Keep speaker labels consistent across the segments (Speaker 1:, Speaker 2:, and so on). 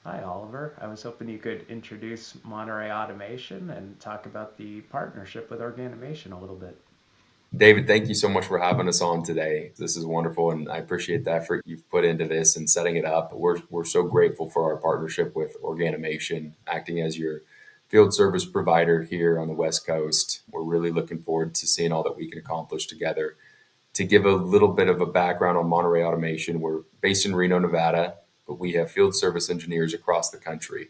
Speaker 1: Hi, Oliver. I was hoping you could introduce Monterey Automation and talk about the partnership with Organomation a little bit.
Speaker 2: David, thank you so much for having us on today. This is wonderful, and I appreciate the effort you've put into this and setting it up. We're so grateful for our partnership with Organomation, acting as your field service provider here on the West Coast. We're really looking forward to seeing all that we can accomplish together. To give a little bit of a background on Monterey Automation, we're based in Reno, Nevada, but we have field service engineers across the country,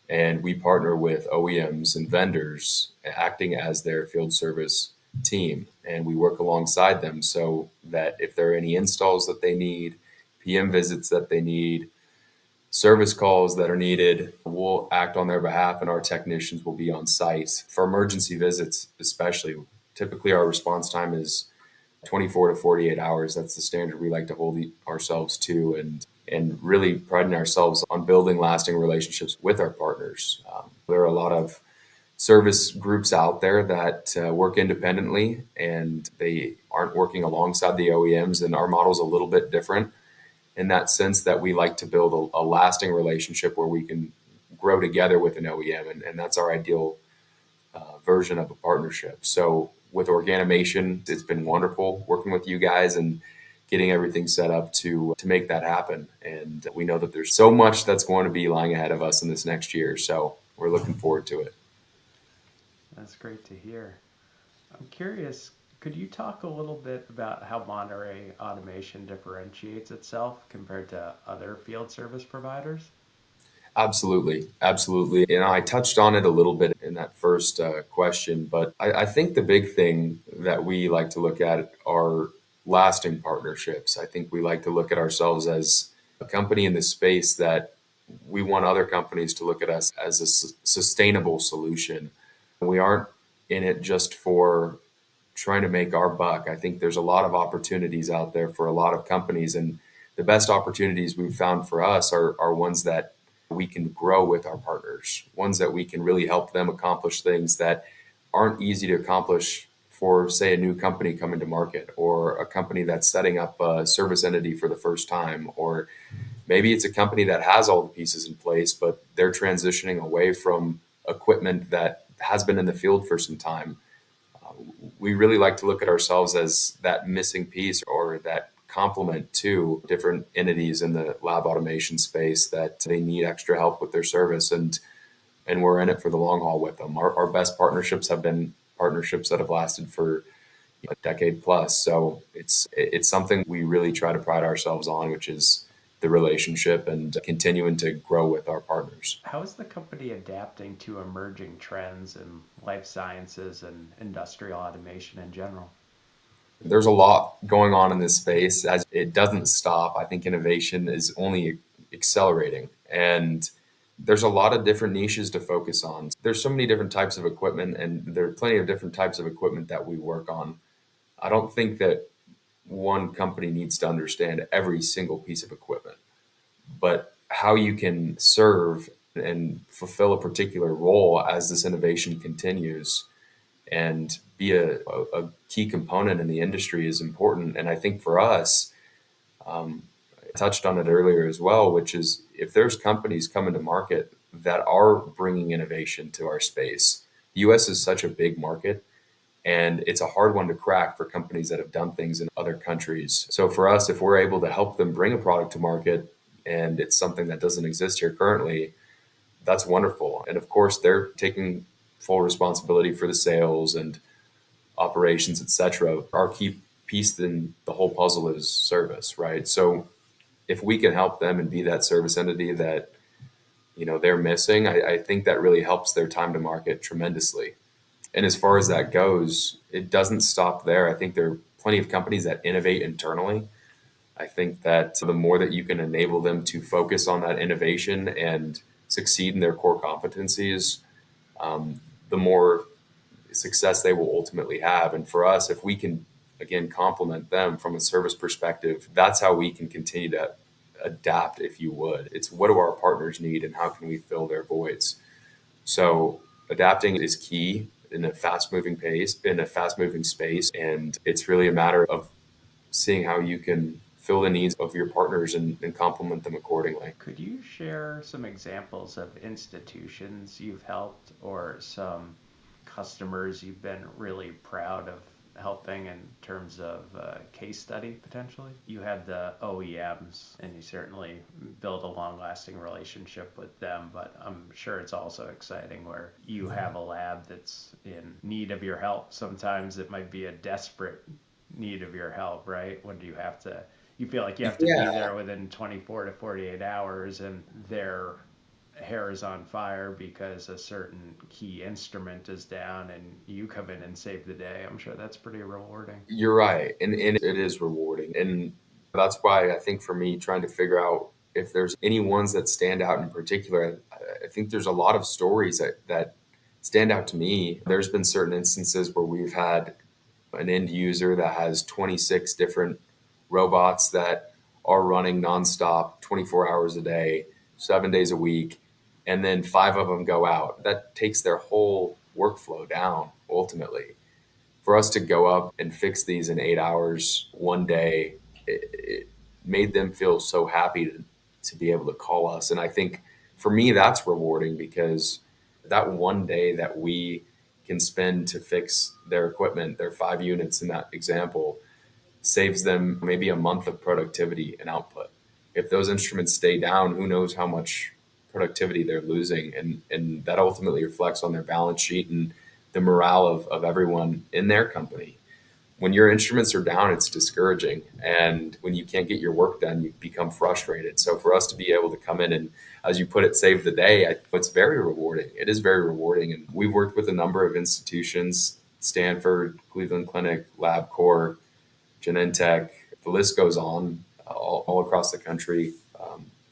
Speaker 2: and we partner with OEMs and vendors acting as their field service team. And we work alongside them so that if there are any installs that they need, PM visits that they need, service calls that are needed, we'll act on their behalf and our technicians will be on site. For emergency visits, especially, typically our response time is 24 to 48 hours. That's the standard we like to hold ourselves to, and really priding ourselves on building lasting relationships with our partners. There are a lot of service groups out there that work independently and they aren't working alongside the OEMs, and our model is a little bit different in that sense that we like to build a lasting relationship where we can grow together with an OEM, and that's our ideal version of a partnership. So with Organomation, it's been wonderful working with you guys and getting everything set up to make that happen. And we know that there's so much that's going to be lying ahead of us in this next year. So we're looking forward to it.
Speaker 1: That's great to hear. I'm curious, could you talk a little bit about how Monterey Automation differentiates itself compared to other field service providers?
Speaker 2: Absolutely. Absolutely. And I touched on it a little bit in that first question, but I think the big thing that we like to look at are lasting partnerships. I think we like to look at ourselves as a company in the space that we want other companies to look at us as a sustainable solution. We aren't in it just for trying to make our buck. I think there's a lot of opportunities out there for a lot of companies, and the best opportunities we've found for us are ones that we can grow with our partners, ones that we can really help them accomplish things that aren't easy to accomplish for, say, a new company coming to market, or a company that's setting up a service entity for the first time, or maybe it's a company that has all the pieces in place, but they're transitioning away from equipment that has been in the field for some time. We really like to look at ourselves as that missing piece or that complement to different entities in the lab automation space that they need extra help with their service, and we're in it for the long haul with them. Our best partnerships have been partnerships that have lasted for a decade plus. So it's something we really try to pride ourselves on, which is the relationship and continuing to grow with our partners.
Speaker 1: How is the company adapting to emerging trends in life sciences and industrial automation in general?
Speaker 2: There's a lot going on in this space as it doesn't stop. I think innovation is only accelerating, and there's a lot of different niches to focus on. There's so many different types of equipment, and there are plenty of different types of equipment that we work on. I don't think that one company needs to understand every single piece of equipment, but how you can serve and fulfill a particular role as this innovation continues and be a key component in the industry is important. And I think for us, I touched on it earlier as well, which is if there's companies coming to market that are bringing innovation to our space, the US is such a big market, and it's a hard one to crack for companies that have done things in other countries. So for us, if we're able to help them bring a product to market and it's something that doesn't exist here currently, that's wonderful. And of course, they're taking full responsibility for the sales and operations, etc. Our key piece in the whole puzzle is service, right? So if we can help them and be that service entity that they're missing, I think that really helps their time to market tremendously. And as far as that goes, it doesn't stop there. I think there are plenty of companies that innovate internally. I think that the more that you can enable them to focus on that innovation and succeed in their core competencies, the more success they will ultimately have. And for us, if we can, again, complement them from a service perspective, that's how we can continue to adapt, if you would. It's what do our partners need and how can we fill their voids? So adapting is key in a fast moving pace, in a fast moving space. And it's really a matter of seeing how you can fill the needs of your partners and complement them accordingly.
Speaker 1: Could you share some examples of institutions you've helped or some customers you've been really proud of helping in terms of case study potentially? You had the OEMs, and you certainly build a long lasting relationship with them, but I'm sure it's also exciting where you have a lab that's in need of your help. Sometimes it might be a desperate need of your help, right? When do you have to you feel like you have to be
Speaker 2: Yeah,
Speaker 1: there within 24 to 48 hours and their hair is on fire because a certain key instrument is down and you come in and save the day. I'm sure that's pretty rewarding.
Speaker 2: you're right. And it is rewarding. And that's why I think for me, trying to figure out if there's any ones that stand out in particular, I think there's a lot of stories that stand out to me. There's been certain instances where we've had an end user that has 26 different robots that are running nonstop 24 hours a day, 7 days a week, and then five of them go out. That takes their whole workflow down ultimately. For us to go up and fix these in 8 hours one day, it made them feel so happy to be able to call us. And I think for me, that's rewarding because that one day that we can spend to fix their equipment, their 5 units in that example, saves them maybe a month of productivity and output. If those instruments stay down, who knows how much productivity they're losing. And that ultimately reflects on their balance sheet and the morale of everyone in their company. When your instruments are down, it's discouraging. And when you can't get your work done, you become frustrated. So for us to be able to come in and, as you put it, save the day, it's very rewarding. It is very rewarding. And we've worked with a number of institutions: Stanford, Cleveland Clinic, LabCorp, Genentech, the list goes on, all across the country.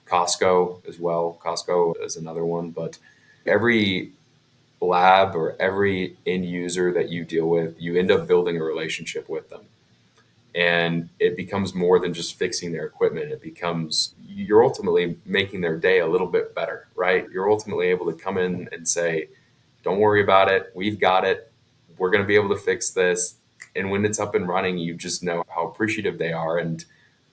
Speaker 2: Costco as well. Costco is another one. But every lab or every end user that you deal with, you end up building a relationship with them. And it becomes more than just fixing their equipment. It becomes, you're ultimately making their day a little bit better, right? You're ultimately able to come in and say, don't worry about it. We've got it. We're going to be able to fix this. And when it's up and running, you just know how appreciative they are. And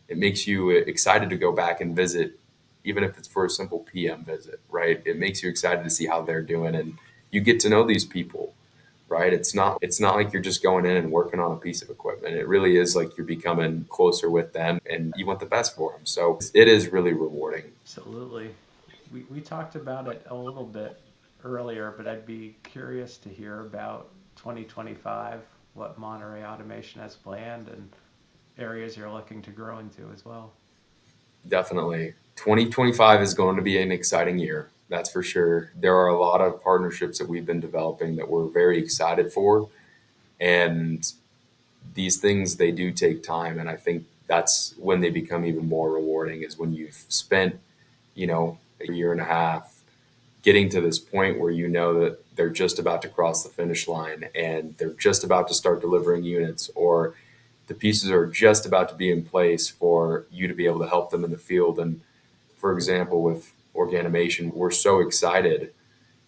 Speaker 2: it makes you excited to go back and visit, even if it's for a simple PM visit, right? It makes you excited to see how they're doing. And you get to know these people, right? It's not like you're just going in and working on a piece of equipment. It really is like you're becoming closer with them and you want the best for them. So it is really rewarding.
Speaker 1: Absolutely. We talked about it a little bit earlier, but I'd be curious to hear about 2025, what Monterey Automation has planned, and areas you're looking to grow into as well.
Speaker 2: Definitely. 2025 is going to be an exciting year. That's for sure. There are a lot of partnerships that we've been developing that we're very excited for. And these things, they do take time. And I think that's when they become even more rewarding, is when you've spent, a year and a half getting to this point where you know that they're just about to cross the finish line and they're just about to start delivering units, or the pieces are just about to be in place for you to be able to help them in the field. And for example, with Organomation, we're so excited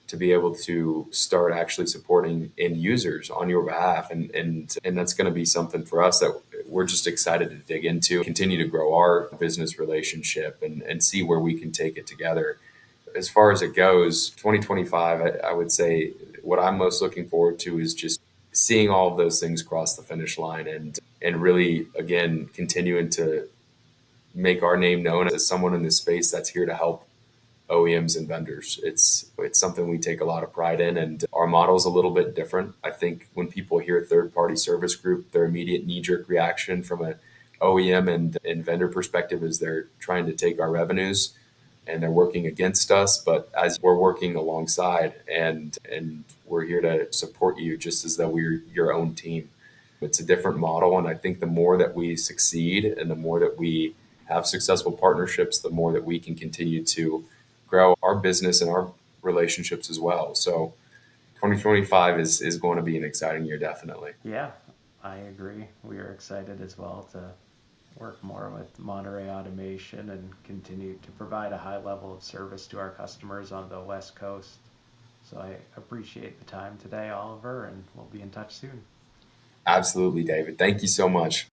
Speaker 2: to be able to start actually supporting end users on your behalf. And that's going to be something for us that we're just excited to dig into, continue to grow our business relationship and see where we can take it together. As far as it goes, 2025, I would say what I'm most looking forward to is just seeing all of those things cross the finish line and really, again, continuing to make our name known as someone in this space that's here to help OEMs and vendors. It's something we take a lot of pride in, and our model is a little bit different. I think when people hear third party service group, their immediate knee jerk reaction from an OEM and vendor perspective is they're trying to take our revenues and they're working against us. But as we're working alongside and we're here to support you just as though we're your own team. It's a different model, and I think the more that we succeed and the more that we have successful partnerships, the more that we can continue to grow our business and our relationships as well. So 2025 is going to be an exciting year, definitely.
Speaker 1: Yeah, I agree. We are excited as well to work more with Monterey Automation and continue to provide a high level of service to our customers on the West Coast. So I appreciate the time today, Oliver, and we'll be in touch soon.
Speaker 2: Absolutely, David. Thank you so much.